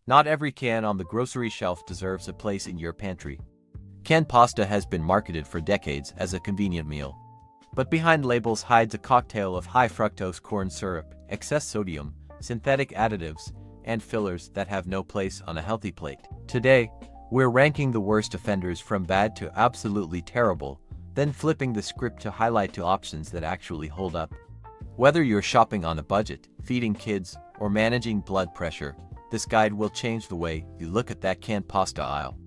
Not every can on the grocery shelf deserves a place in your pantry. Canned pasta has been marketed for decades as a convenient meal. But behind labels hides a cocktail of high fructose corn syrup, excess sodium, synthetic additives, and fillers that have no place on a healthy plate. Today, we're ranking the worst offenders from bad to absolutely terrible, then flipping the script to highlight two options that actually hold up. Whether you're shopping on a budget, feeding kids, or managing blood pressure, this guide will change the way you look at that canned pasta aisle.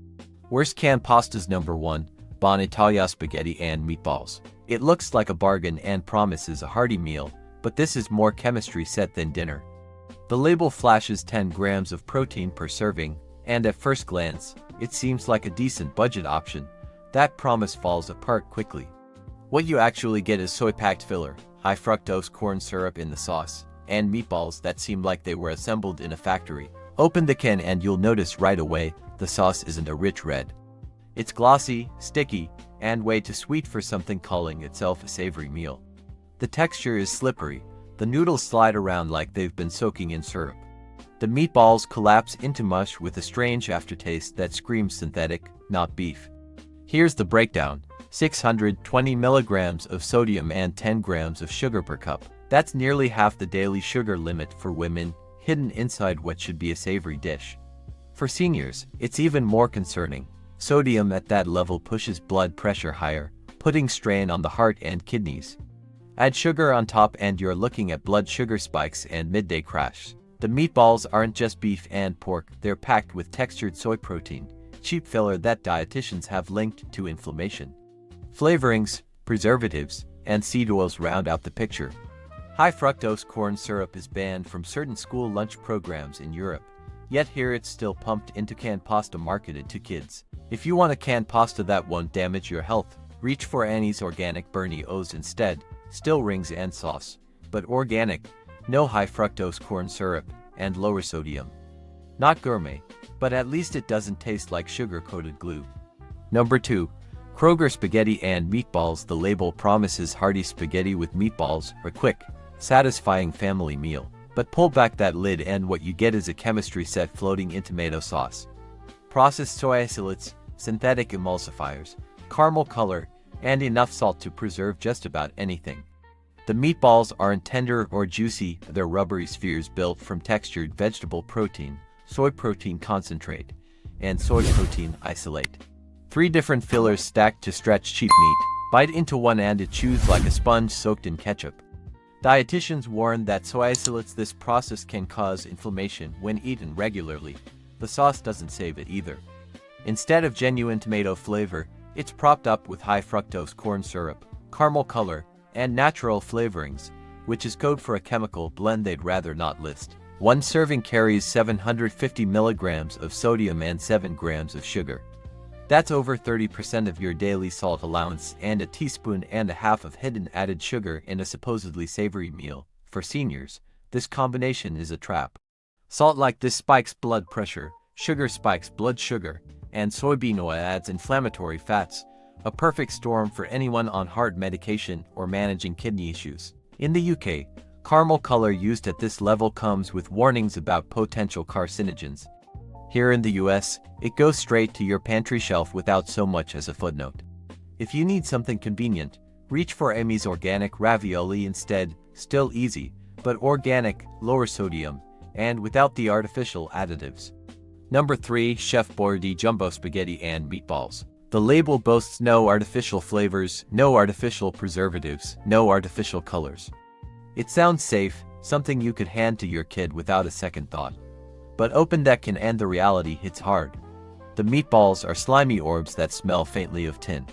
Worst canned pastas. Number 1. Bon Italia spaghetti and meatballs. It looks like a bargain and promises a hearty meal, but this is more chemistry set than dinner. The label flashes 10 grams of protein per serving, and at first glance, it seems like a decent budget option. That promise falls apart quickly. What you actually get is soy-packed filler, high fructose corn syrup in the sauce, and meatballs that seem like they were assembled in a factory. Open the can and you'll notice right away the sauce isn't a rich red. It's glossy, sticky, and way too sweet for something calling itself a savory meal. The texture is slippery. The noodles slide around like they've been soaking in syrup. The meatballs collapse into mush with a strange aftertaste that screams synthetic, not beef. Here's the breakdown. 620 milligrams of sodium and 10 grams of sugar per cup. That's nearly half the daily sugar limit for women, hidden inside what should be a savory dish. For seniors, it's even more concerning. Sodium at that level pushes blood pressure higher, putting strain on the heart and kidneys. Add sugar on top and you're looking at blood sugar spikes and midday crash. The meatballs aren't just beef and pork, they're packed with textured soy protein, cheap filler that dietitians have linked to inflammation. Flavorings, preservatives, and seed oils round out the picture. High fructose corn syrup is banned from certain school lunch programs in Europe, yet here it's still pumped into canned pasta marketed to kids. If you want a canned pasta that won't damage your health, reach for Annie's Organic Bernie O's instead, still rings and sauce, but organic, no high fructose corn syrup, and lower sodium. Not gourmet, but at least it doesn't taste like sugar-coated glue. Number 2. Kroger spaghetti and meatballs. The label promises hearty spaghetti with meatballs, a quick, satisfying family meal. But pull back that lid and what you get is a chemistry set floating in tomato sauce. Processed soy isolates, synthetic emulsifiers, caramel color, and enough salt to preserve just about anything. The meatballs aren't tender or juicy, they're rubbery spheres built from textured vegetable protein, soy protein concentrate, and soy protein isolate. 3 different fillers stacked to stretch cheap meat. Bite into one and it chews like a sponge soaked in ketchup. Dietitians warn that soy isolates. This process can cause inflammation when eaten regularly. The sauce doesn't save it either. Instead of genuine tomato flavor, it's propped up with high fructose corn syrup, caramel color, and natural flavorings, which is code for a chemical blend they'd rather not list. One serving carries 750 milligrams of sodium and 7 grams of sugar. That's over 30% of your daily salt allowance and a teaspoon and a half of hidden added sugar in a supposedly savory meal. For seniors, this combination is a trap. Salt like this spikes blood pressure, sugar spikes blood sugar, and soybean oil adds inflammatory fats, a perfect storm for anyone on heart medication or managing kidney issues. In the UK, caramel color used at this level comes with warnings about potential carcinogens. Here in the US, it goes straight to your pantry shelf without so much as a footnote. If you need something convenient, reach for Amy's Organic Ravioli instead. Still easy, but organic, lower sodium, and without the artificial additives. Number 3. Chef Boyardee Jumbo Spaghetti and Meatballs. The label boasts no artificial flavors, no artificial preservatives, no artificial colors. It sounds safe, something you could hand to your kid without a second thought. But open that can and the reality hits hard. The meatballs are slimy orbs that smell faintly of tin.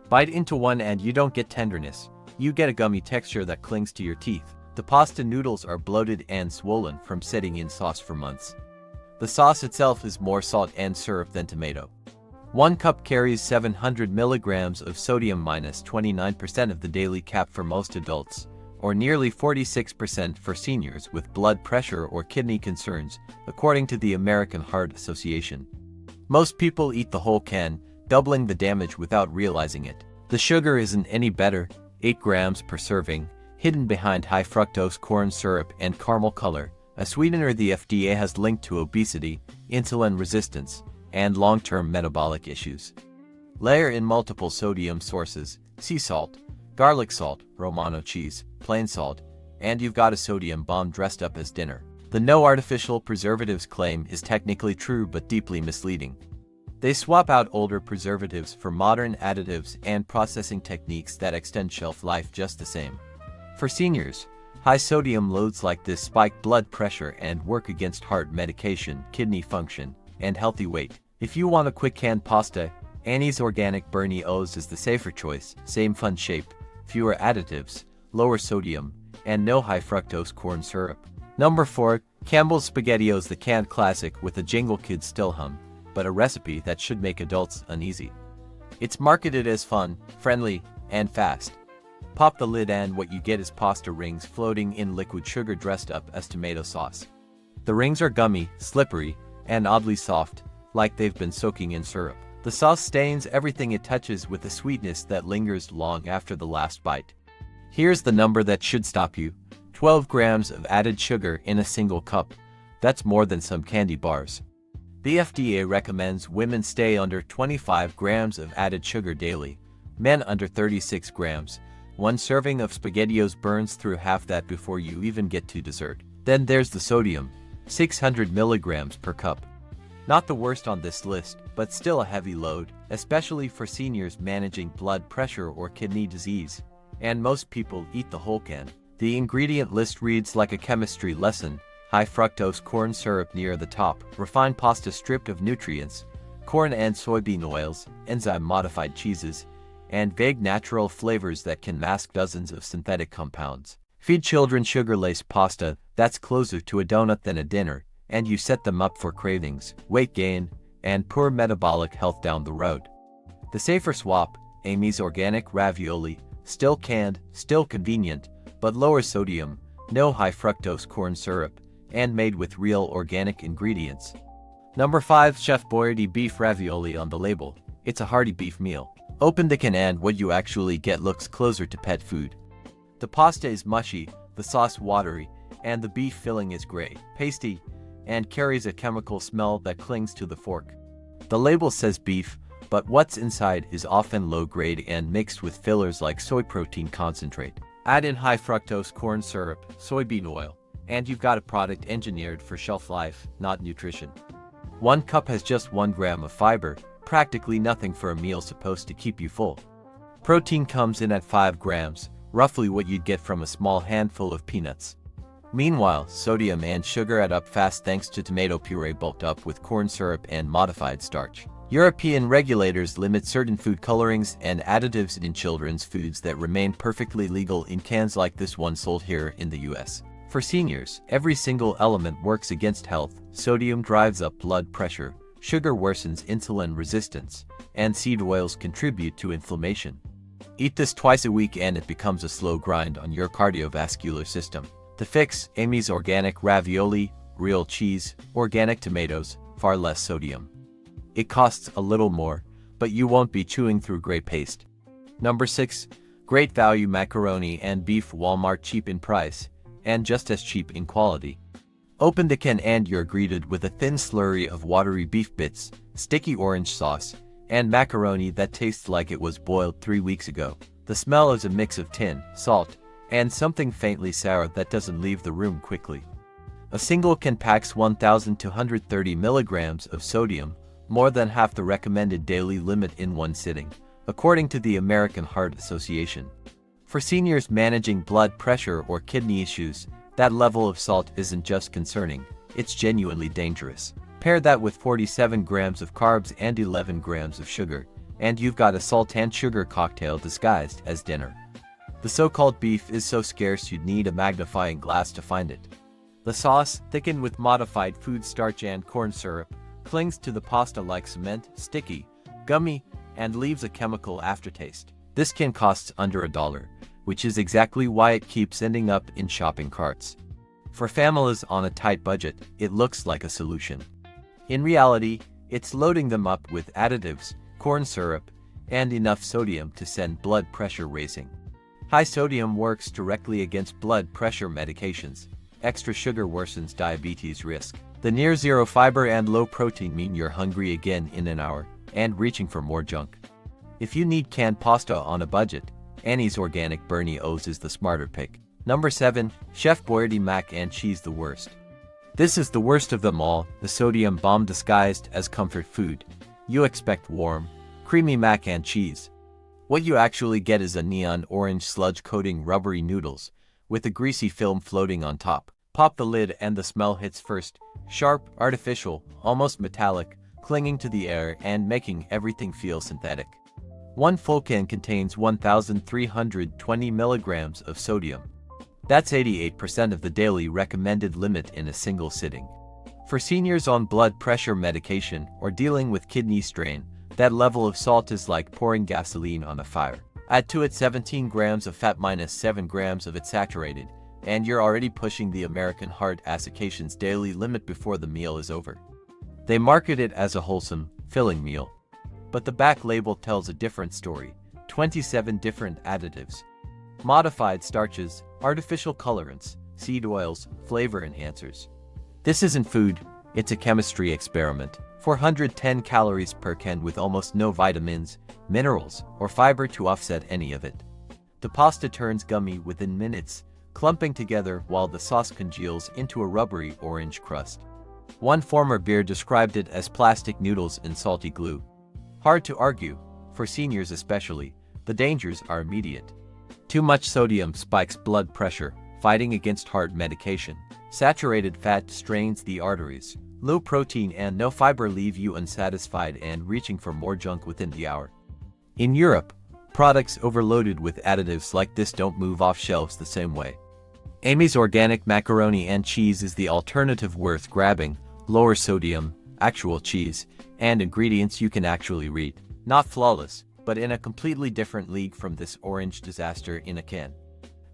Bite into one and you don't get tenderness, you get a gummy texture that clings to your teeth. The pasta noodles are bloated and swollen from setting in sauce for months. The sauce itself is more salt and syrup than tomato. 1 cup carries 700 milligrams of sodium, minus 29% of the daily cap for most adults, or nearly 46% for seniors with blood pressure or kidney concerns, according to the American Heart Association. Most people eat the whole can, doubling the damage without realizing it. The sugar isn't any better, 8 grams per serving, hidden behind high fructose corn syrup and caramel color. a sweetener the FDA has linked to obesity, insulin resistance, and long-term metabolic issues. Layer in multiple sodium sources: sea salt, garlic salt, Romano cheese, plain salt, and you've got a sodium bomb dressed up as dinner. The no artificial preservatives claim is technically true but deeply misleading. They swap out older preservatives for modern additives and processing techniques that extend shelf life just the same. For seniors, high sodium loads like this spike blood pressure and work against heart medication, kidney function, and healthy weight. If you want a quick canned pasta, Annie's Organic Bernie O's is the safer choice. Same fun shape, fewer additives, lower sodium, and no high fructose corn syrup. Number 4. Campbell's SpaghettiOs, the canned classic with a jingle kids still hum, but a recipe that should make adults uneasy. It's marketed as fun, friendly, and fast. Pop the lid and what you get is pasta rings floating in liquid sugar dressed up as tomato sauce. The rings are gummy, slippery, and oddly soft, like they've been soaking in syrup. The sauce stains everything it touches with a sweetness that lingers long after the last bite. Here's the number that should stop you: 12 grams of added sugar in a single cup. That's more than some candy bars. The FDA recommends women stay under 25 grams of added sugar daily, men under 36 grams. One serving of SpaghettiOs burns through half that before you even get to dessert. Then there's the sodium, 600 milligrams per cup. Not the worst on this list, but still a heavy load, especially for seniors managing blood pressure or kidney disease. And most people eat the whole can. The ingredient list reads like a chemistry lesson: high fructose corn syrup near the top, refined pasta stripped of nutrients, corn and soybean oils, enzyme-modified cheeses, and vague natural flavors that can mask dozens of synthetic compounds. Feed children sugar-laced pasta that's closer to a donut than a dinner, and you set them up for cravings, weight gain, and poor metabolic health down the road. The safer swap: Amy's Organic Ravioli, still canned, still convenient, but lower sodium, no high fructose corn syrup, and made with real organic ingredients. Number 5. Chef Boyardee Beef Ravioli. On the label, it's a hearty beef meal. Open the can and what you actually get looks closer to pet food. The pasta is mushy, the sauce watery, and the beef filling is gray, pasty, and carries a chemical smell that clings to the fork. The label says beef, but what's inside is often low-grade and mixed with fillers like soy protein concentrate. Add in high fructose corn syrup, soybean oil, and you've got a product engineered for shelf life, not nutrition. One cup has just 1 gram of fiber, practically nothing for a meal supposed to keep you full. Protein comes in at 5 grams, roughly what you'd get from a small handful of peanuts. Meanwhile, sodium and sugar add up fast thanks to tomato puree bulked up with corn syrup and modified starch. European regulators limit certain food colorings and additives in children's foods that remain perfectly legal in cans like this one sold here in the US. For seniors, every single element works against health. Sodium drives up blood pressure, sugar worsens insulin resistance, and seed oils contribute to inflammation. Eat this twice a week and it becomes a slow grind on your cardiovascular system. The fix: Amy's Organic Ravioli, real cheese, organic tomatoes, far less sodium. It costs a little more, but you won't be chewing through great paste. Number 6. Great value macaroni and beef. Walmart, cheap in price, and just as cheap in quality. Open the can and you're greeted with a thin slurry of watery beef bits, sticky orange sauce, and macaroni that tastes like it was boiled 3 weeks ago. The smell is a mix of tin, salt, and something faintly sour that doesn't leave the room quickly. A single can packs 1,230 milligrams of sodium, more than half the recommended daily limit in one sitting, according to the American Heart Association. For seniors managing blood pressure or kidney issues, that level of salt isn't just concerning, it's genuinely dangerous. Pair that with 47 grams of carbs and 11 grams of sugar, and you've got a salt and sugar cocktail disguised as dinner. The so-called beef is so scarce you'd need a magnifying glass to find it. The sauce, thickened with modified food starch and corn syrup, clings to the pasta like cement, sticky, gummy, and leaves a chemical aftertaste. This can cost under $1, which is exactly why it keeps ending up in shopping carts. For families on a tight budget, it looks like a solution. In reality, it's loading them up with additives, corn syrup, and enough sodium to send blood pressure racing. High sodium works directly against blood pressure medications, extra sugar worsens diabetes risk. The near zero fiber and low protein mean you're hungry again in an hour and reaching for more junk. If you need canned pasta on a budget, Annie's Organic Bernie O's is the smarter pick. Number 7. Chef Boyardee Mac and Cheese, the worst. This is the worst of them all, the sodium bomb disguised as comfort food. You expect warm, creamy mac and cheese. What you actually get is a neon orange sludge coating rubbery noodles, with a greasy film floating on top. Pop the lid and the smell hits first, sharp, artificial, almost metallic, clinging to the air and making everything feel synthetic. One full can contains 1,320 milligrams of sodium. That's 88% of the daily recommended limit in a single sitting. For seniors on blood pressure medication or dealing with kidney strain, that level of salt is like pouring gasoline on a fire. Add to it 17 grams of fat minus 7 grams of it saturated, and you're already pushing the American Heart Association's daily limit before the meal is over. They market it as a wholesome, filling meal. But the back label tells a different story. 27 different additives, modified starches, artificial colorants, seed oils, flavor enhancers. This isn't food, it's a chemistry experiment. 410 calories per can with almost no vitamins, minerals, or fiber to offset any of it. The pasta turns gummy within minutes, clumping together while the sauce congeals into a rubbery orange crust. One former beer described it as plastic noodles in salty glue. Hard to argue, for seniors especially, the dangers are immediate. Too much sodium spikes blood pressure, fighting against heart medication. Saturated fat strains the arteries. Low protein and no fiber leave you unsatisfied and reaching for more junk within the hour. In Europe, products overloaded with additives like this don't move off shelves the same way. Amy's Organic Macaroni and Cheese is the alternative worth grabbing. Lower sodium, actual cheese, and ingredients you can actually read. Not flawless, but in a completely different league from this orange disaster in a can.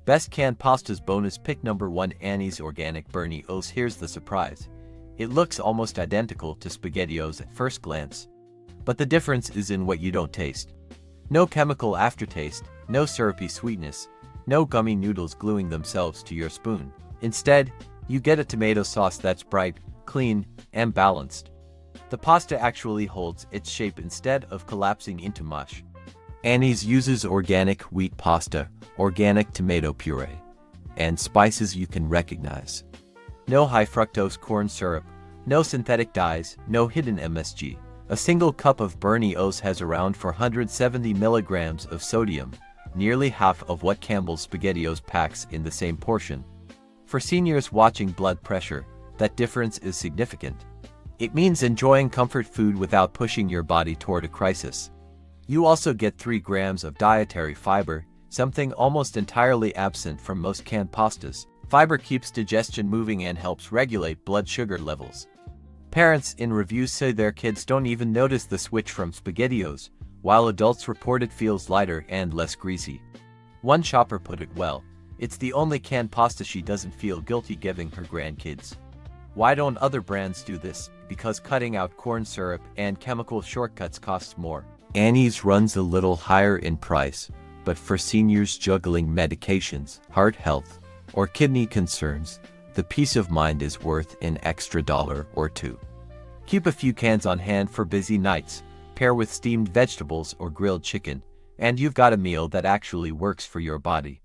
Best canned pastas bonus pick number 1, Annie's Organic Bernie O's. Here's the surprise. It looks almost identical to SpaghettiOs at first glance. But the difference is in what you don't taste. No chemical aftertaste, no syrupy sweetness, no gummy noodles gluing themselves to your spoon. Instead, you get a tomato sauce that's bright, clean, and balanced. The pasta actually holds its shape instead of collapsing into mush. Annie's uses organic wheat pasta, organic tomato puree, and spices you can recognize. No high fructose corn syrup, no synthetic dyes, no hidden MSG. A single cup of Bernie O's has around 470 milligrams of sodium, nearly half of what Campbell's SpaghettiOs packs in the same portion. For seniors watching blood pressure, that difference is significant. It means enjoying comfort food without pushing your body toward a crisis. You also get 3 grams of dietary fiber, something almost entirely absent from most canned pastas. Fiber keeps digestion moving and helps regulate blood sugar levels. Parents in reviews say their kids don't even notice the switch from SpaghettiOs, while adults report it feels lighter and less greasy. One shopper put it well, it's the only canned pasta she doesn't feel guilty giving her grandkids. Why don't other brands do this? Because cutting out corn syrup and chemical shortcuts costs more. Annie's runs a little higher in price, but for seniors juggling medications, heart health, or kidney concerns, the peace of mind is worth an extra $1 or $2. Keep a few cans on hand for busy nights, pair with steamed vegetables or grilled chicken, and you've got a meal that actually works for your body.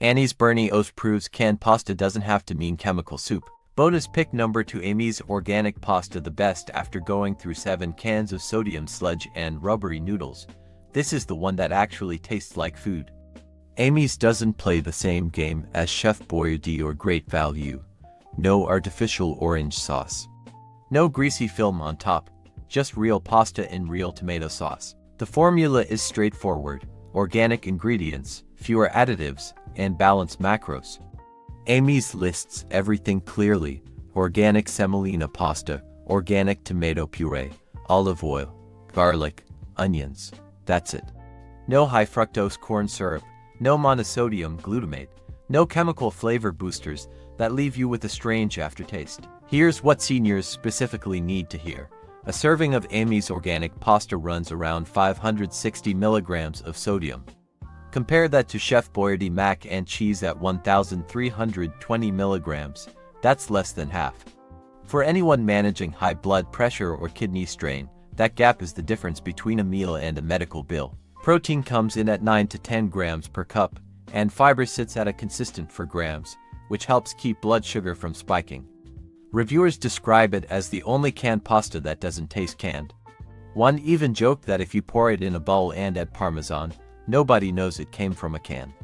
Annie's Bernie O's proves canned pasta doesn't have to mean chemical soup. Bonus pick number 2, Amy's Organic Pasta, the best after going through 7 cans of sodium sludge and rubbery noodles. This is the one that actually tastes like food. Amy's doesn't play the same game as Chef Boyardee or Great Value. No artificial orange sauce. No greasy film on top, just real pasta in real tomato sauce. The formula is straightforward, organic ingredients, fewer additives, and balanced macros. Amy's lists everything clearly: organic semolina pasta, organic tomato puree, olive oil, garlic, onions. That's it. No high fructose corn syrup, no monosodium glutamate, no chemical flavor boosters that leave you with a strange aftertaste. Here's what seniors specifically need to hear. A serving of Amy's Organic Pasta runs around 560 milligrams of sodium. Compare that to Chef Boyardee Mac and Cheese at 1,320 milligrams, That's less than half. For anyone managing high blood pressure or kidney strain, that gap is the difference between a meal and a medical bill. Protein comes in at 9 to 10 grams per cup, and fiber sits at a consistent 4 grams, which helps keep blood sugar from spiking. Reviewers describe it as the only canned pasta that doesn't taste canned. One even joked that if you pour it in a bowl and add Parmesan, nobody knows it came from a can.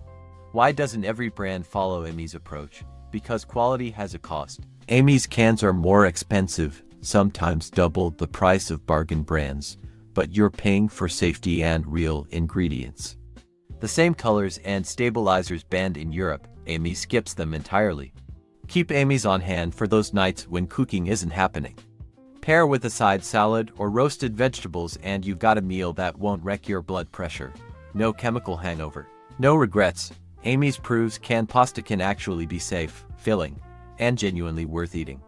Why doesn't every brand follow Amy's approach? Because quality has a cost. Amy's cans are more expensive, sometimes double the price of bargain brands, but you're paying for safety and real ingredients. The same colors and stabilizers banned in Europe, Amy skips them entirely. Keep Amy's on hand for those nights when cooking isn't happening. Pair with a side salad or roasted vegetables and you've got a meal that won't wreck your blood pressure. No chemical hangover. No regrets. Amy's proves canned pasta can actually be safe, filling, and genuinely worth eating.